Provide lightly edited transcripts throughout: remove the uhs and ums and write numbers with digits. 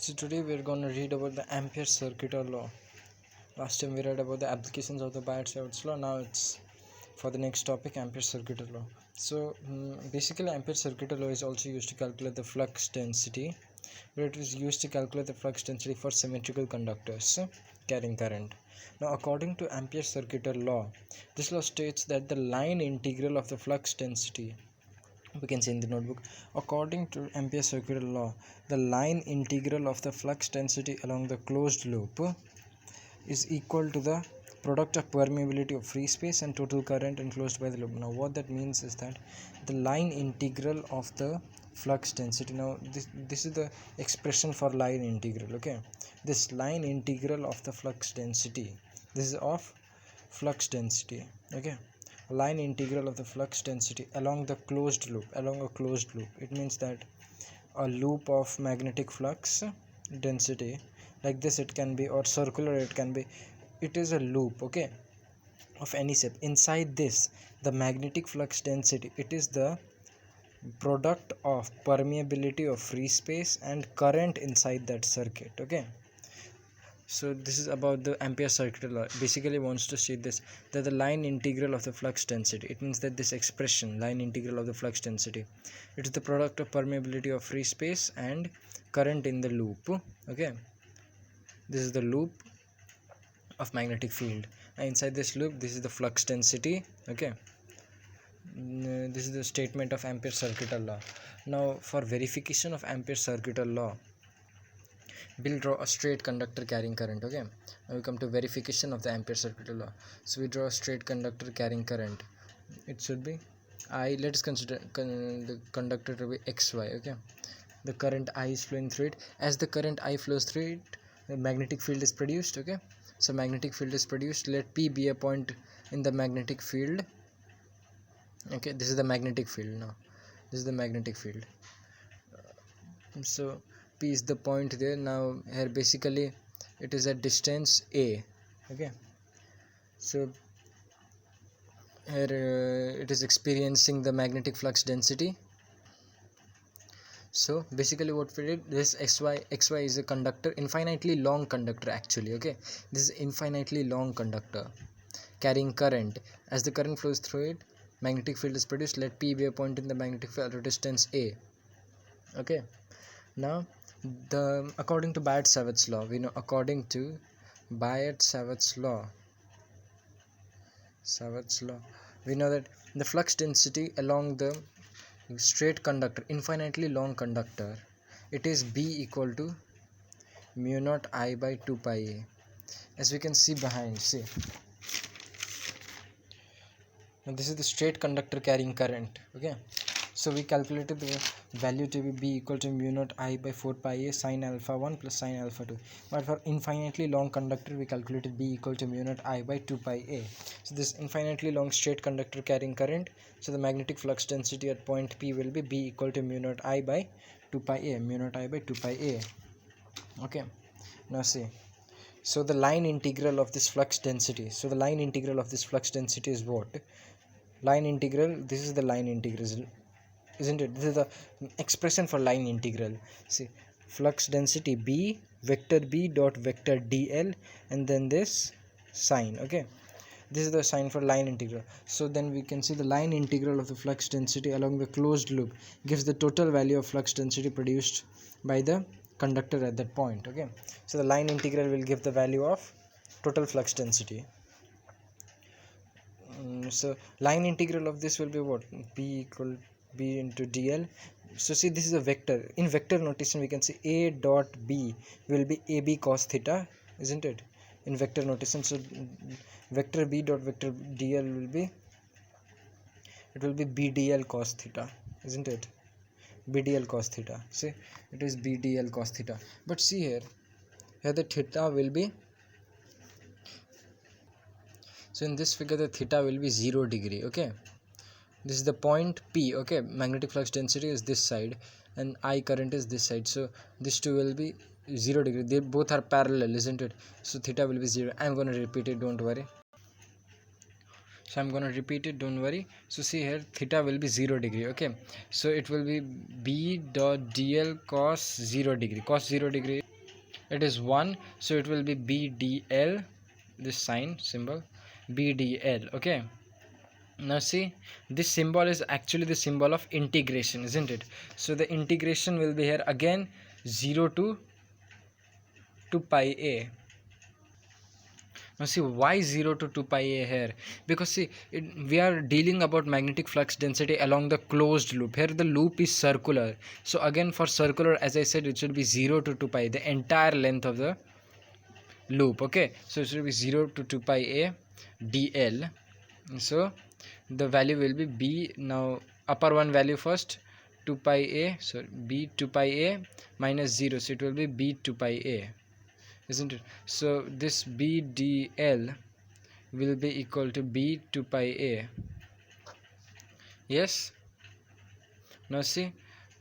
So today we're going to read about the Ampere Circuital law. Last time we read about the applications of the Biot-Savart's law. Now it's for the next topic, Ampere Circuital law. So basically Ampere Circuital law is also used to calculate the flux density, but it is used to calculate the flux density for symmetrical conductors carrying current. Now according to Ampere Circuital law, this law states that the line integral of the flux density, we can say in the notebook, according to Ampere Circuital law, the line integral of the flux density along the closed loop is equal to the product of permeability of free space and total current enclosed by the loop. Now what that means is that the line integral of the flux density, now this is the expression for line integral, okay? This line integral of the flux density, this is of flux density, okay? Line integral of the flux density along the closed loop, along a closed loop. It means that a loop of magnetic flux density like this, it can be, or circular, it can be, it is a loop, okay, of any shape. Inside this, the magnetic flux density, it is the product of permeability of free space and current inside that circuit, okay? So this is about the Ampere Circuital law. Basically wants to state this, that the line integral of the flux density, it means that this expression, line integral of the flux density, it is the product of permeability of free space and current in the loop, okay? This is the loop of magnetic field, and inside this loop, this is the flux density, okay? This is the statement of Ampere Circuital law. Now for verification of Ampere Circuital law, we'll draw a straight conductor carrying current, okay? Now we come to verification of the Ampere Circuital law. So we draw a straight conductor carrying current. It should be I. Let us consider the conductor to be XY, okay? The current I is flowing through it. As the current I flows through it, the magnetic field is produced, okay? So magnetic field is produced. Let P be a point in the magnetic field, okay? This is the magnetic field. Now this is the magnetic field. So P is the point there. Now here basically it is at distance A, okay? So here it is experiencing the magnetic flux density. So basically what we did, this xy is a conductor, infinitely long conductor actually, okay? This is infinitely long conductor carrying current. As the current flows through it, magnetic field is produced. Let P be a point in the magnetic field at distance A, okay? Now according to Biot-Savart's law, we know, according to Biot-Savart's law, we know that the flux density along the straight conductor, infinitely long conductor, it is B equal to mu naught I by 2 pi A. As we can see behind, see, now this is the straight conductor carrying current, okay? So we calculated the value to be B equal to mu naught I by 4 pi A sin alpha 1 plus sin alpha 2. But for infinitely long conductor, we calculated B equal to mu naught I by 2 pi A. So this infinitely long straight conductor carrying current, so the magnetic flux density at point P will be B equal to mu naught I by 2 pi A, mu naught I by 2 pi A, okay? Now see, so the line integral of this flux density, so the line integral of this flux density is what? Line integral, this is the line integral, isn't it? This is the expression for line integral. See, flux density B, vector B dot vector dl, and then this sign, okay? This is the sign for line integral. So then we can see the line integral of the flux density along the closed loop gives the total value of flux density produced by the conductor at that point, okay? So the line integral will give the value of total flux density. So line integral of this will be what? B equal B into dl. So see, this is a vector. In vector notation we can say A dot B will be AB cos theta, isn't it? In vector notation, so vector B dot vector dl will be, it will be BDL cos theta, isn't it? BDL cos theta. See, it is BDL cos theta. But see here the theta will be, so in this figure the theta will be 0 degree, okay? This is the point P, okay? Magnetic flux density is this side and I current is this side, so these two will be 0 degree. They both are parallel, isn't it? So theta will be 0. I'm going to repeat it, don't worry. So see here, theta will be 0 degree, okay? So it will be B dot dl cos 0 degree. Cos 0 degree it is 1, so it will be BDL, this sign symbol BDL. Okay, now see, this symbol is actually the symbol of integration, isn't it? So the integration will be here again 0 to 2 pi a. Now see, why 0 to 2 pi a here? Because see, we are dealing about magnetic flux density along the closed loop. Here the loop is circular. So again, for circular, as I said, it should be 0 to 2 pi, the entire length of the loop. Okay, so it should be 0 to 2 pi a dl. So the value will be b. Now upper one value first, 2 pi a, so b 2 pi a minus 0, so it will be b 2 pi a, isn't it? So this BDL will be equal to b 2 pi a. Yes. Now see,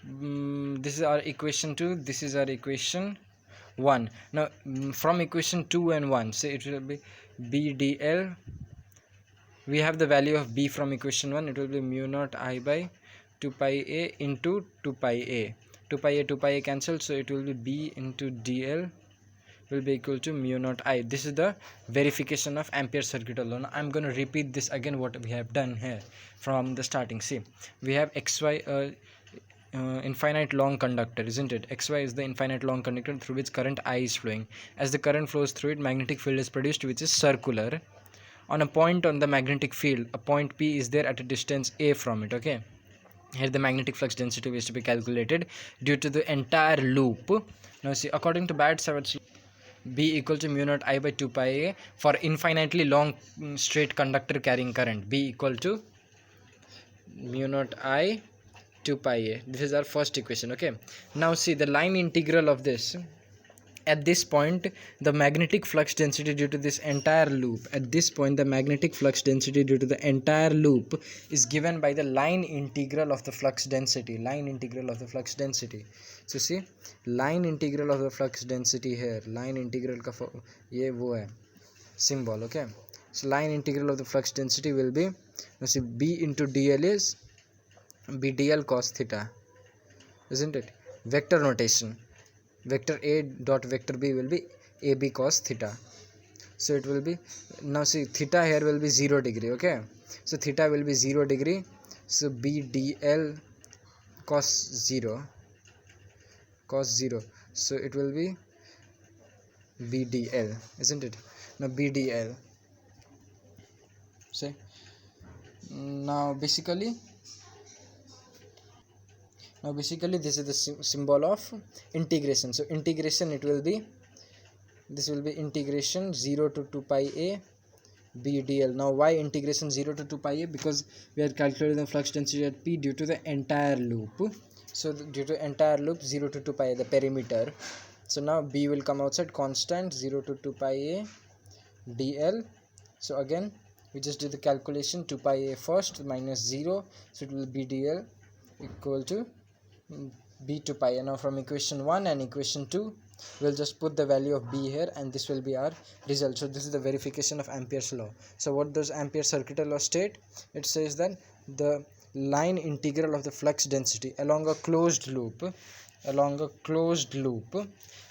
this is our equation 2, this is our equation 1. Now from equation 2 and 1, so it will be BDL. We have the value of b from equation 1. It will be mu naught I by 2 pi a into 2 pi a. 2 pi a cancelled, so it will be b into dl will be equal to mu naught I. This is the verification of Ampere circuital law. Now I'm going to repeat this again, what we have done here from the starting. See, we have xy infinite long conductor, isn't it? Xy is the infinite long conductor through which current I is flowing. As the current flows through it, magnetic field is produced, which is circular. On a point on the magnetic field, a point P is there at a distance a from it. Okay, here the magnetic flux density is to be calculated due to the entire loop. Now see, according to Barrett's B equal to mu naught I by 2 pi a for infinitely long straight conductor carrying current. B equal to mu naught I 2 pi a. This is our first equation. Okay, now see the line integral of this. At this point, the magnetic flux density due to this entire loop, at this point the magnetic flux density due to the entire loop is given by the line integral of the flux density. Line integral of the flux density. So see, line integral of the flux density here, line integral का ये वो है symbol. Okay, so line integral of the flux density will be, now see, b into dl is b dl cos theta, isn't it? Vector notation, vector a dot vector b will be ab cos theta. So it will be, now see, theta here will be 0 degree. Okay, so theta will be 0 degree, so b dl cos 0, so it will be bdl, isn't it? Now bdl, say, now basically this is the symbol of integration. So integration, it will be, this will be integration 0 to 2 pi a b dl. Now why integration 0 to 2 pi a? Because we are calculating the flux density at p due to the entire loop. So due to entire loop 0 to 2 pi a, the perimeter. So now b will come outside, constant 0 to 2 pi a dl. So again we just did the calculation, 2 pi a first minus 0, so it will be dl equal to b 2 pi a. Now from equation 1 and equation 2 we'll just put the value of b here, and this will be our result. So this is the verification of Ampere's law. So what does Ampere circuital law state? It says that the line integral of the flux density along a closed loop,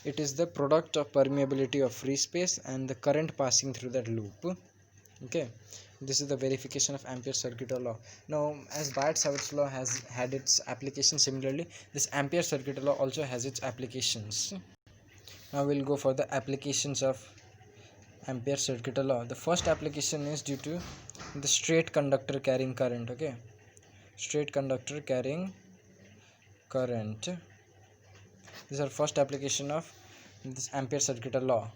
it is the product of permeability of free space and the current passing through that loop. Okay, this is the verification of Ampere circuital law. Now as Barrett's law has had its application, similarly this Ampere circuital law also has its applications. Now we'll go for the applications of Ampere circuital law. The first application is due to the straight conductor carrying current. Okay, straight conductor carrying current. This is our first application of this Ampere circuital law.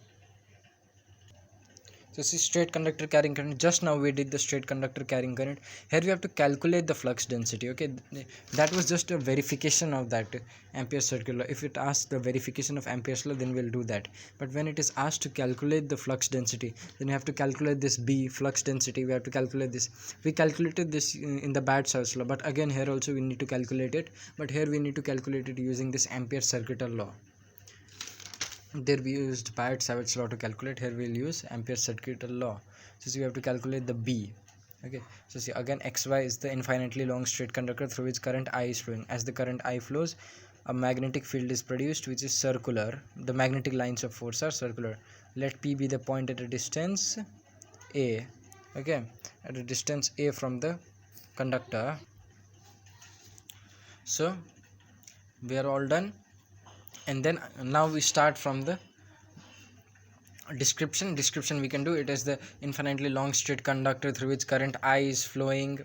So see, straight conductor carrying current, just now we did the straight conductor carrying current. Here we have to calculate the flux density. Okay, that was just a verification of that Ampere circuital law. If it asks the verification of Ampere's law, then we'll do that. But when it is asked to calculate the flux density, then we have to calculate this B flux density. We have to calculate this. We calculated this in the Barrett's law, but again here also we need to calculate it. But here we need to calculate it using this Ampere circuital law. There we used Barrett's law to calculate. Here we'll use Ampere circuital law. So we have to calculate the B. Okay, so see, again xy is the infinitely long straight conductor through which current I is flowing. As the current I flows, a magnetic field is produced which is circular. The magnetic lines of force are circular. Let P be the point at a distance A, okay, at a distance A from the conductor. So we are all done, and then now we start from the description. We can do it as the infinitely long straight conductor through which current I is flowing.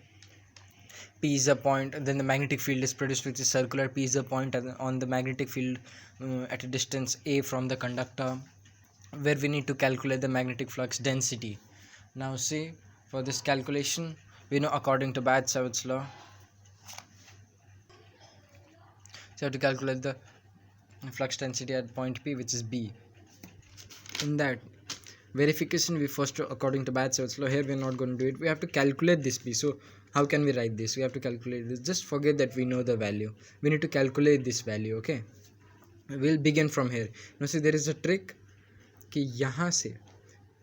P is a point, then the magnetic field is produced which is circular. P is a point on the magnetic field at a distance A from the conductor, where we need to calculate the magnetic flux density. Now see, for this calculation, we know according to Bad-Savitz's law, so you have to calculate the flux density at point P, which is B. In that verification, we first, according to Bad-Savitz's law, here we are not going to do it. We have to calculate this P. So how can we write this? We have to calculate this. Just forget that we know the value. We need to calculate this value. Okay, we'll begin from here. Now see, there is a trick कि यहाँ से,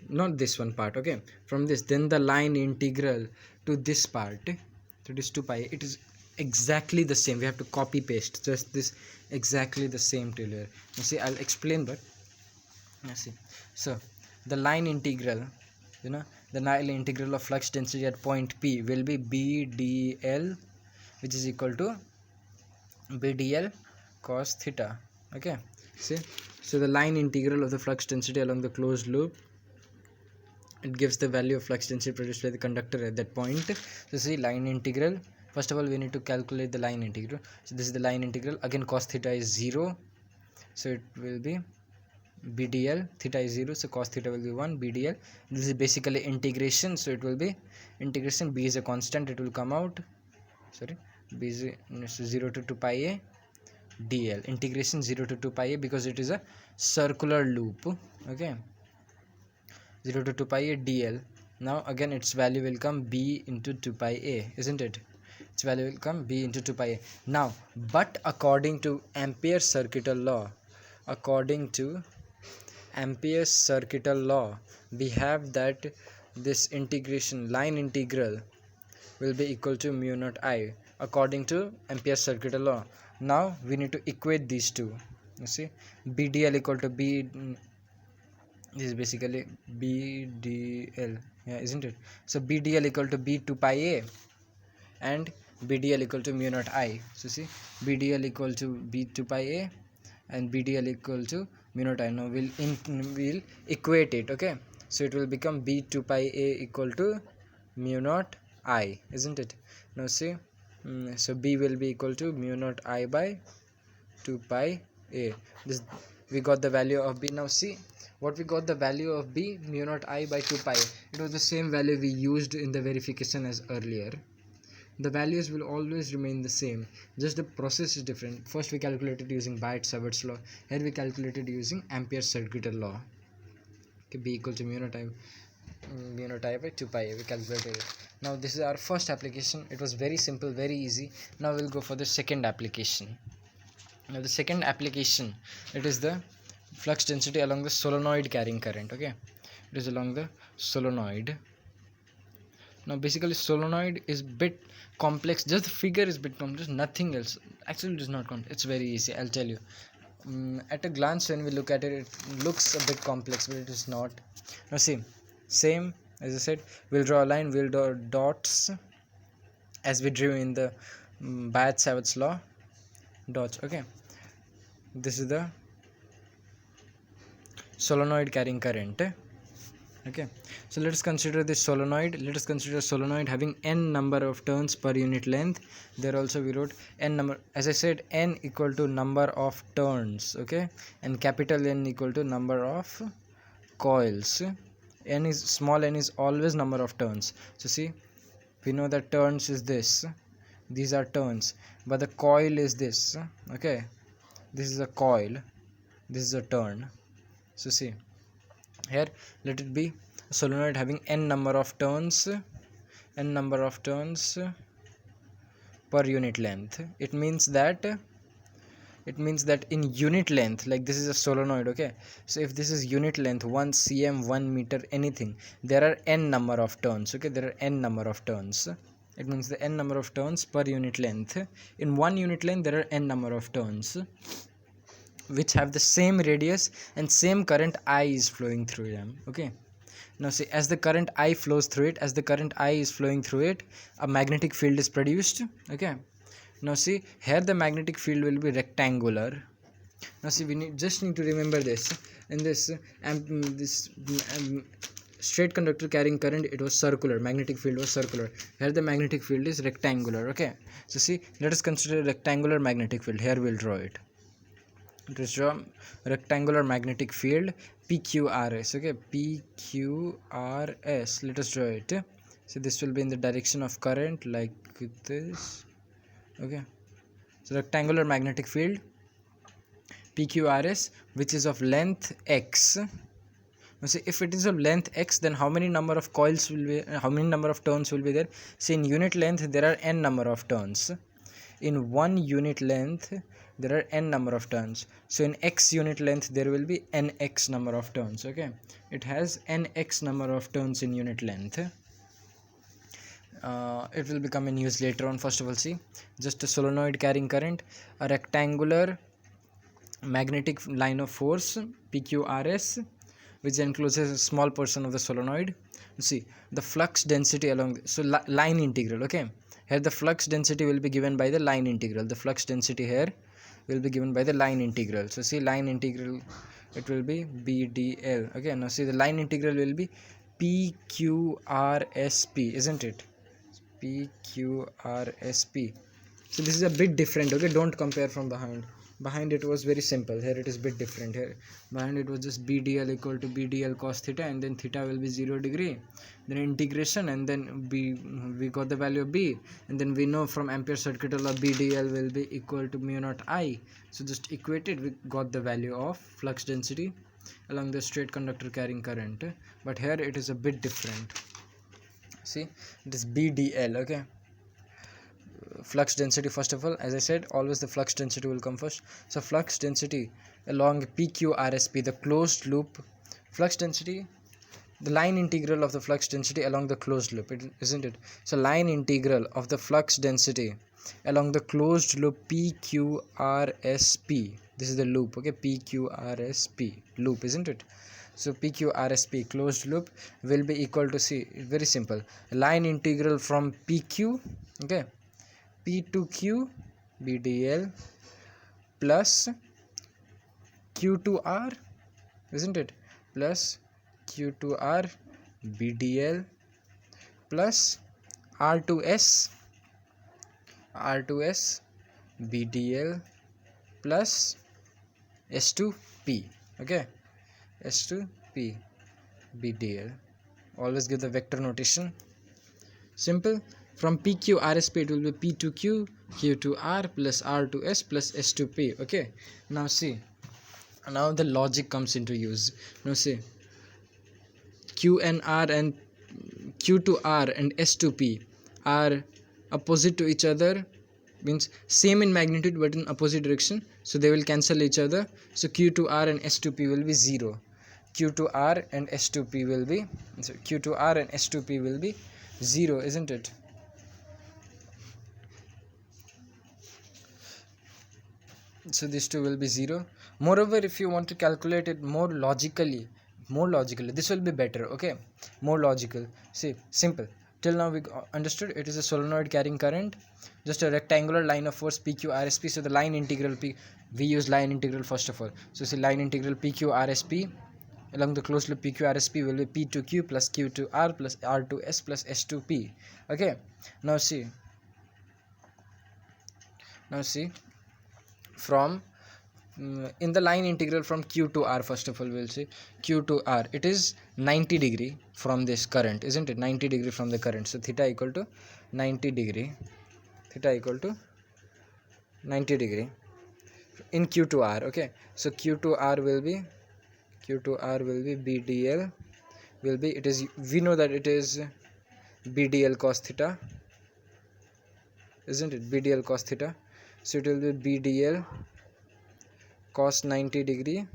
not this one part, okay, from this, then the line integral to this part, to this 2 pi, it is exactly the same. We have to copy paste just this, exactly the same till here. You see, I'll explain that. You see, so the line integral, you know, the line integral of flux density at point P will be BdL, which is equal to BdL cos theta. Okay, see, so the line integral of the flux density along the closed loop, it gives the value of flux density produced by the conductor at that point. So see, line integral, first of all we need to calculate the line integral. So this is the line integral. Again, cos theta is 0, so it will be BdL. Theta is 0, so cos theta will be 1 BdL. This is basically integration, so it will be integration. B is a constant, it will come out, sorry, B is 0 to 2 pi a dl. Integration 0 to 2 pi a, because it is a circular loop. Okay, 0 to 2 pi a dl. Now again its value will come B into 2 pi a, isn't it? Its value will come B into 2 pi a. Now, but according to Ampere's circuital law, we have that this integration, line integral, will be equal to mu naught I, according to Ampere's circuital law. Now we need to equate these two. You see, BdL equal to B, this is basically BdL, yeah, isn't it? So BdL equal to B 2 pi a and BdL equal to mu naught I. So see, BdL equal to B 2 pi a and BdL equal to mu naught I. Now we'll equate it. Okay, so it will become B 2 pi a equal to mu naught I, isn't it? Now see, so B will be equal to mu naught I by 2 pi a. This, we got the value of B. Now see what we got the value of B, mu naught I by 2 pi. It was the same value we used in the verification as earlier. The values will always remain the same, just the process is different. First we calculated using Bad-Savitz's law, here we calculated using Ampere's circuital law. Okay, B equal to mu naught I by 2 pi a, we calculated it. Now this is our first application. It was very simple, very easy. Now we'll go for the second application. Now the second application, it is the flux density along the solenoid carrying current. Okay, it is along the solenoid. Now basically solenoid is bit complex, just the figure is bit complex, nothing else. Actually it is not complex, it's very easy, I'll tell you. At a glance when we look at it, it looks a bit complex, but it is not. Now see, same as I said, we'll draw a line, we'll draw dots as we drew in the Bad-Savitz's law, dots. Okay, this is the solenoid carrying current. Okay, so let us consider this solenoid. Let us consider a solenoid having n number of turns per unit length. There also we wrote n number, as I said, n equal to number of turns. Okay, and capital N equal to number of coils. N is, small n is always number of turns. So see, we know that turns is this, these are turns, but the coil is this. Okay, this is a coil, this is a turn. So see, here let it be a solenoid having n number of turns per unit length. It means that in unit length, like this is a solenoid. Okay, so if this is unit length 1 cm, 1 meter, anything, there are n number of turns. Okay, there are n number of turns. It means the n number of turns per unit length. In 1 unit length there are n number of turns which have the same radius and same current I is flowing through them. Okay, now see, as the current I flows through it, as the current I is flowing through it, a magnetic field is produced. Okay, now see, here the magnetic field will be rectangular. Now see, we just need to remember this. In this straight conductor carrying current, it was circular, magnetic field was circular. Here the magnetic field is rectangular. Okay, so see, let us consider a rectangular magnetic field. Here we'll draw it. It is draw rectangular magnetic field PQRS. Okay, PQRS, let us draw it. So this will be in the direction of current, like this. Okay, so rectangular magnetic field PQRS, which is of length x. Now see, if it is of length x, then how many number of coils will be, how many number of turns will be there? See, in unit length there are n number of turns. In 1 unit length there are n number of turns. So in x unit length there will be nx number of turns. Okay, it has nx number of turns in unit length. It will become in use later on. First of all, see, just a solenoid carrying current, a rectangular magnetic line of force PQRS, which encloses a small portion of the solenoid. See, the flux density along so line integral. Okay, here the flux density will be given by the line integral. The flux density here will be given by the line integral. So see, line integral, it will be BdL. Okay, now see, the line integral will be PQRSP, isn't it? PQRSP. So this is a bit different. Okay, don't compare from behind it was very simple. Here it is bit different. Here behind it was just BdL equal to BdL cos theta, and then theta will be 0 degree, then integration, and then we got the value of B, and then we know from Ampere circuital law BdL will be equal to mu naught I. So just equated, we got the value of flux density along the straight conductor carrying current. But here it is a bit different. See, it is BdL. Okay, flux density, first of all, as I said, always the flux density will come first. So flux density along PQRSP, the closed loop flux density, the line integral of the flux density along the closed loop, isn't it? So line integral of the flux density along the closed loop PQRSP, this is the loop. Okay, PQRSP loop, isn't it? So PQRSP closed loop will be equal to, see, very simple, line integral from PQ, okay, P to Q BdL plus Q to R, isn't it, plus Q to R BdL plus R to S BdL plus S to P. Okay, S to P BdL. Always give the vector notation. Simple. From PQRSP it will be P to Q, Q to R plus R to S plus S to P. Okay, now see, now the logic comes into use. Now see, Q and R and Q to R and S to P are opposite to each other, means same in magnitude but in opposite direction, so they will cancel each other. So Q to R and S to P will be 0. Q to R and S to P will be, so Q to R and S to P will be 0, isn't it? So these two will be 0. Moreover, if you want to calculate it more logically, this will be better. Okay, more logical. See, simple. Till now we understood it is a solenoid carrying current, just a rectangular line of force PQRSP. So the line integral we use line integral first of all. So see, line integral PQRSP along the closed loop PQRSP will be P to Q plus Q to R plus R to S plus S to P. Okay, now see, from in the line integral from Q to R, first of all we'll see Q to R, it is 90 degree from this current, isn't it? 90 degree from the current. So theta equal to 90 degree, theta equal to 90 degree in Q to R. Okay, so Q to R will be BdL will be, it is, we know that it is BdL cos theta, isn't it? BdL cos theta. So it will be BdL cos 90 degree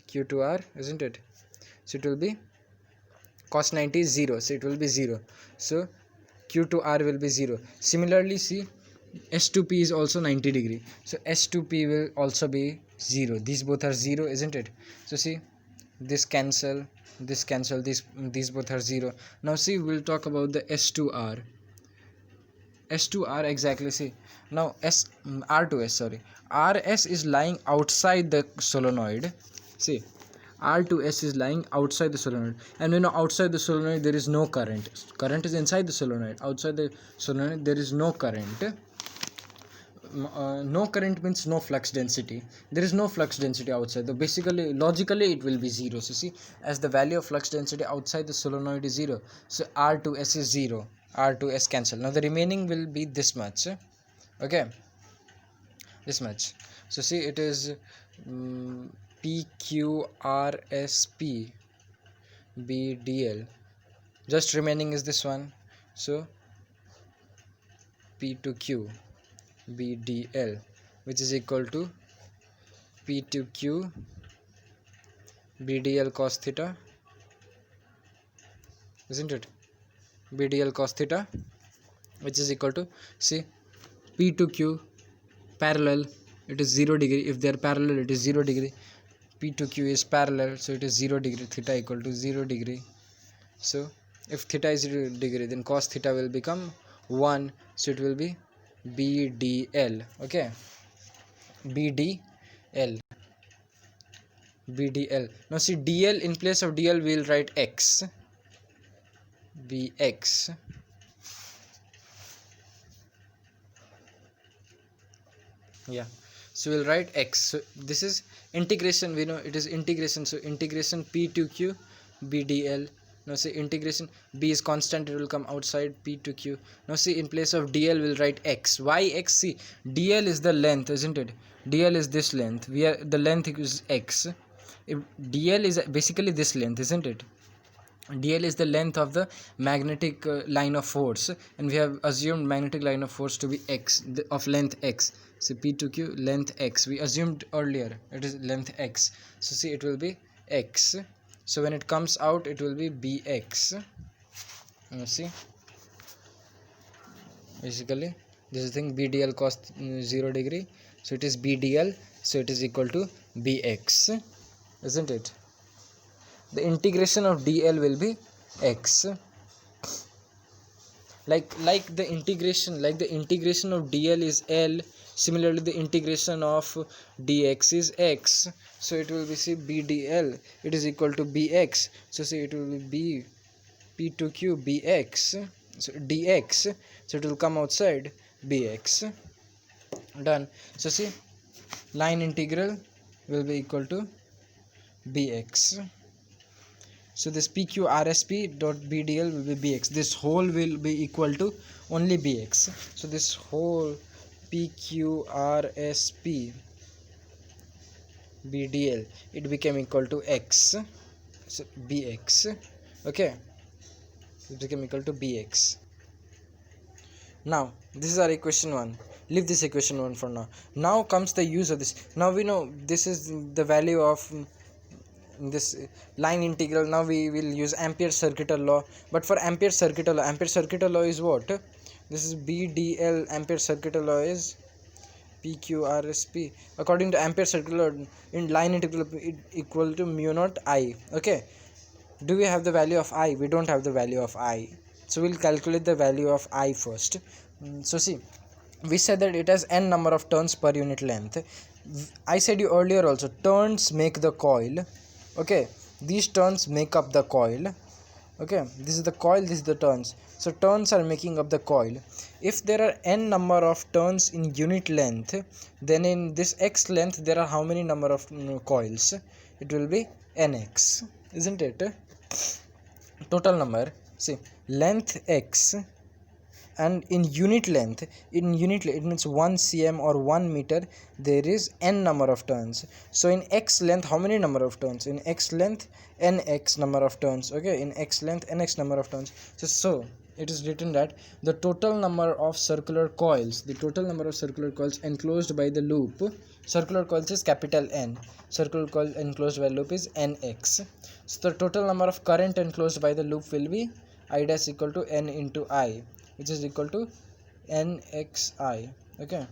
Q to R, isn't it? So it will be cos 90 is 0, so it will be 0. So Q to R will be 0. Similarly, see, S to P is also 90 degree. So S to P will also be 0. These both are 0, isn't it? So see, this cancel, these both are 0. Now see, we'll talk about the S to R. S to R, exactly. See, now R to S, sorry, RS is lying outside the solenoid. See, R to S is lying outside the solenoid, and outside the solenoid there is no current. Current is inside the solenoid. Outside the solenoid there is no current. No current means no flux density. There is no flux density outside. So basically, logically, it will be 0. So see, as the value of flux density outside the solenoid is 0, so R to S is 0. R to S cancel. Now the remaining will be this much. Okay, this much. So see, it is P Q R S P B D L. Just remaining is this one. So P to Q B D L, which is equal to P to Q B D L cos theta, isn't it? B D L cos theta, which is equal to, see, P to Q parallel, it is 0 degree. If they are parallel, it is 0 degree. P to Q is parallel, so it is 0 degree. Theta equal to 0 degree. So if theta is 0 degree, then cos theta will become 1. So it will be BDL. Okay, BDL. BDL. Now see, DL, in place of DL we will write X. BX. Yeah, so we'll write X. So this is integration. We know it is integration. So integration P to Q BDL. Now see, integration, B is constant, it will come outside, P to Q. Now see, in place of DL we'll write X. Why X? See, DL is the length, isn't it? DL is this length. The length is X. If DL is basically this length, isn't it? DL is the length of the magnetic line of force, and we have assumed magnetic line of force to be X, of length X. So P to Q, length X. We assumed earlier it is length X. So see, it will be X. So when it comes out, it will be BX. You see, basically this is thing, BDL cos 0 degree. So it is BDL. So it is equal to BX, isn't it? The integration of DL will be X. Like the integration of DL is L. Similarly, the integration of dx is x. So it will be, see, BDL, it is equal to bx. So see, it will be P to Q bx, so dx, so it will come outside bx. Done. So see, line integral will be equal to bx. So this PQRSP dot BDL will be bx. This whole will be equal to only bx. So this whole PQRSP BDL, it became equal to x. So bx. Okay, it became equal to bx. Now this is our equation 1. Leave this equation 1 for now. Now comes the use of this. Now we know this is the value of this line integral. Now we will use Ampere's circuital law. But for Ampere's circuital law is what? This is BDL. Ampere's circuital law is PQRSP. According to Ampere's circuital law, in line integral it equal to mu naught I. Okay, do we have the value of I? We don't have the value of I. So we'll calculate the value of I first. So see, we said that it has n number of turns per unit length. I said you earlier also, turns make the coil. Okay, these turns make up the coil. Okay, this is the coil, this is the turns. So turns are making up the coil. If there are n number of turns in unit length, then in this x length there are how many number of coils? It will be nx, isn't it? Total number, see, length x, and in unit length, it means 1 cm or 1 meter, there is n number of turns. So in x length, how many number of turns? In x length, nx number of turns. Okay, in x length, nx number of turns. So it is written that the total number of circular coils, enclosed by the loop, circular coils is capital N, circular coil enclosed by loop is nx. So the total number of current enclosed by the loop will be I dash equal to n into I. which is equal to nxi. Okay,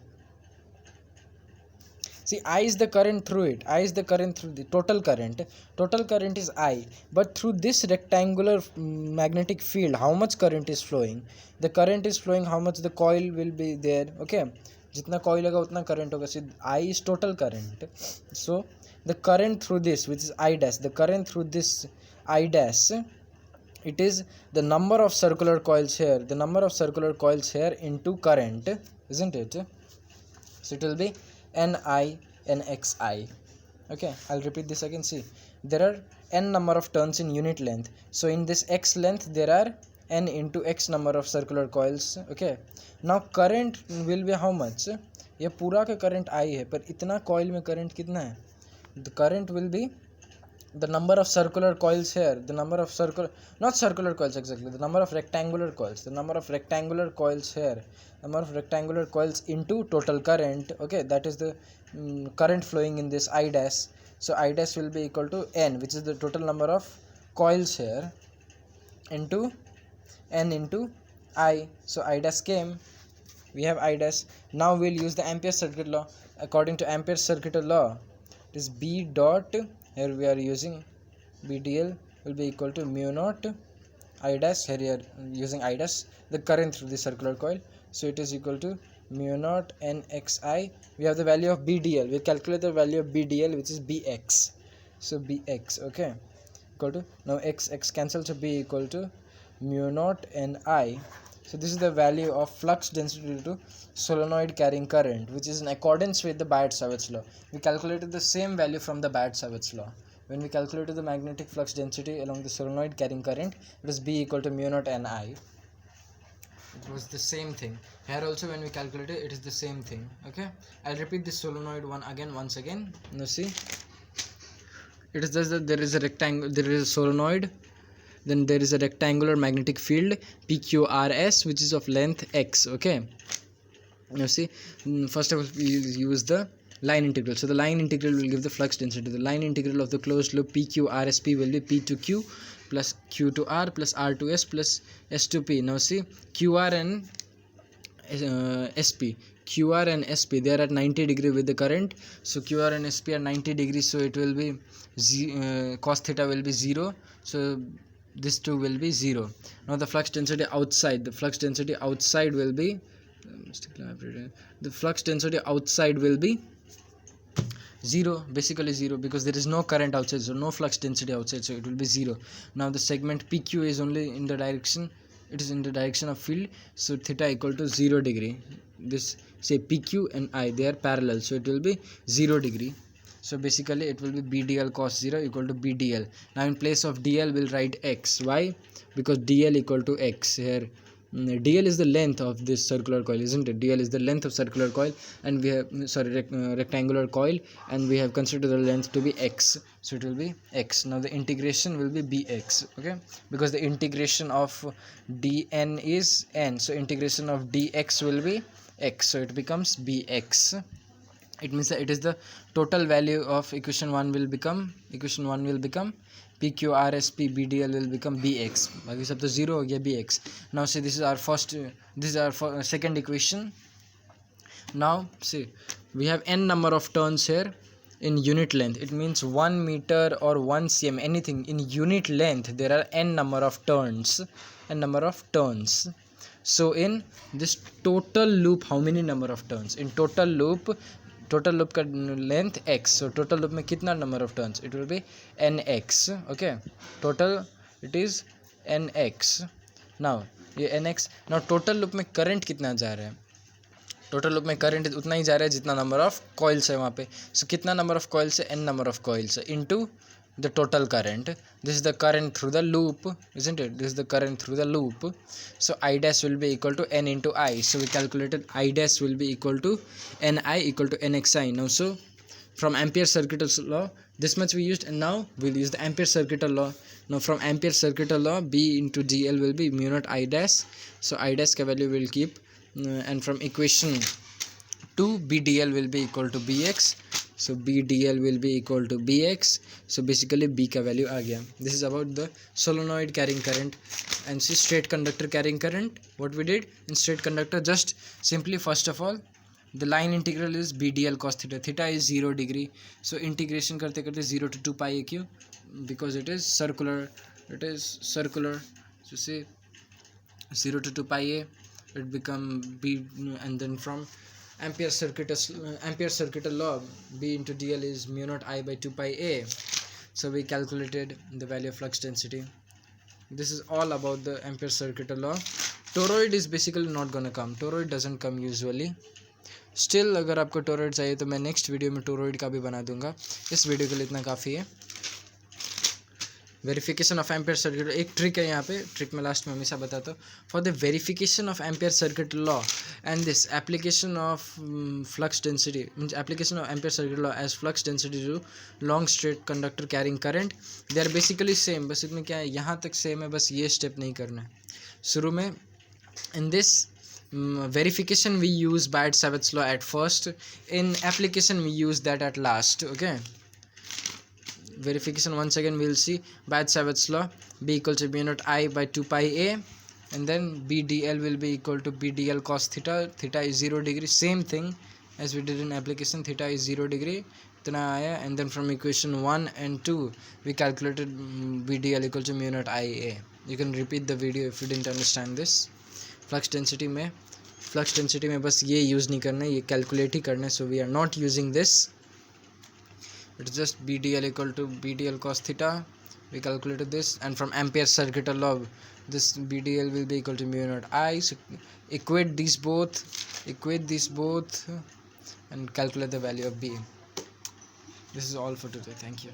see, I is the current through it. I is the current through the total current. Total current is I. But through this rectangular magnetic field, how much current is flowing? The current is flowing, how much the coil will be there. Okay, जितना coil होगा उतना current होगा. So I is total current. So the current through this, which is I dash, the current through this I dash, it is the number of circular coils here. The number of circular coils here into current, isn't it? So it will be Ni Nxi. Okay, I'll repeat this again. See, there are n number of turns in unit length. So in this x length there are n into x number of circular coils. Okay, now current will be how much? ये पूरा का current I है, पर इतना coil में current कितना है? The current will be the number of circular coils here, the number of not circular coils exactly, the number of rectangular coils, the number of rectangular coils here, number of rectangular coils into total current. Okay, that is the current flowing in this I dash. So I dash will be equal to n, which is the total number of coils here, into n into I. So I dash came, we have I dash. Now we'll use the Ampere circuit law. According to Ampere circuital law, it is B dot, here we are using BDL will be equal to mu naught I dash, here we are using I dash, the current through the circular coil. So it is equal to mu naught Nxi. We have the value of BDL. We calculate the value of BDL, which is Bx. So Bx, okay, equal to, now x cancel, so B equal to mu naught Ni. So this is the value of flux density due to solenoid carrying current, which is in accordance with the Biot-Savart law. We calculated the same value from the Biot-Savart law. When we calculated the magnetic flux density along the solenoid carrying current, it was B equal to mu naught Ni. It was the same thing. Here also when we calculated, it is the same thing. Okay, I'll repeat this solenoid one again, once again. Now see, it is just that there is a rectangle, there is a solenoid, then there is a rectangular magnetic field PQRS, which is of length x. Okay, you see, first of all we use the line integral. So the line integral will give the flux density. The line integral of the closed loop PQRSP will be P to Q plus Q to R plus R to S plus S to P. Now see, QR and SP, QR and SP, they are at 90 degree with the current. So QR and SP are 90 degrees, so it will be cos theta will be 0. So this 2 will be 0. Now the flux density outside, the flux density outside will be will be 0, basically 0, because there is no current outside, so no flux density outside, so it will be 0. Now the segment PQ is only in the direction, it is in the direction of field, so theta equal to 0 degree. This, say, PQ and I, they are parallel, so it will be 0 degree. So basically it will be BDL cos 0 equal to BDL. Now in place of DL we'll write X. Why? Because DL equal to X. Here DL is the length of this circular coil, isn't it? DL is the length of circular coil, and we have rectangular coil, and we have considered the length to be X, so it will be X. Now the integration will be Bx. Okay, because the integration of dn is n, so integration of dx will be x, so it becomes Bx. It means that it is the total value of equation 1 will become PQRSP, BDL will become Bx. बाकी सब तो 0 हो गया Bx. Now see, this is our second equation. Now see, we have n number of turns here in unit length. It means 1 meter or 1 cm, anything in unit length there are n number of turns. So in this total loop, how many number of turns? In total loop का length x, so total loop में कितना number of turns? It will be nx. Okay, total it is nx. Now ये nx. Now total loop में current कितना जा रहा है? Total loop में current उतना ही जा रहा है जितना number of coils है वहाँ पे. So कितना number of coils है? n number of coils into the total current. This is the current through the loop, isn't it? This is the current through the loop. So I dash will be equal to n into I. So we calculated I dash will be equal to Ni equal to Nxi. Now so from Ampere circuital law, this much we used, and now we'll use the Ampere circuital law. Now from Ampere circuital law, B into GL will be mu naught I dash. So I dash ka value will keep, and from equation 2, BDL will be equal to Bx. so BDL will be equal to BX. So basically B का value आ गया. This is about the solenoid carrying current. And see straight conductor carrying current, what we did in straight conductor, just simply first of all the line integral is BDL cos theta. Theta is 0 degree, so integration करते करते 0 to 2 pi AQ, because it is circular, so say 0 to 2 pi A, it become B, and then from Ampere circuital law, B into DL is mu naught I by 2 pi A. So we calculated the value of flux density. This is all about the Ampere circuital law. Toroid is basically not gonna come. Toroid doesn't come usually. Still अगर आपको toroid चाहिए तो मैं next video में toroid का भी बना दूंगा. इस वीडियो के लिए इतना काफ़ी है. वेरिफिकेशन ऑफ एम्पेयर सर्किट, एक ट्रिक है यहाँ पे, ट्रिक में लास्ट में हमेशा बताता हूँ. For the verification of Ampere circuit law and this application of flux density, means application of Ampere circuit law as flux density to long straight conductor carrying current, they are basically same. बस इसमें क्या है, यहाँ तक same है, बस ये step नहीं करना है शुरू में. In this verification we use Biot-Savart's law at first, in application we use that at last. Okay, verification once again we will see Biot-Savart's law, B equal to mu naught I by 2 pi A, and then BDL will be equal to BDL cos theta. Theta is 0 degree, same thing as we did in application. Theta is 0 degree, इतना आया. And then from equation 1 and 2 we calculated BDL equal to mu naught IA. You can repeat the video if you didn't understand this. Flux density में बस ये use नहीं करना है, ये calculate ही करना है. So we are not using this, it's just BDL equal to BDL cos theta. We calculated this, and from Ampere circuital law this BDL will be equal to mu naught I. So equate these both and calculate the value of B. This is all for today. Thank you.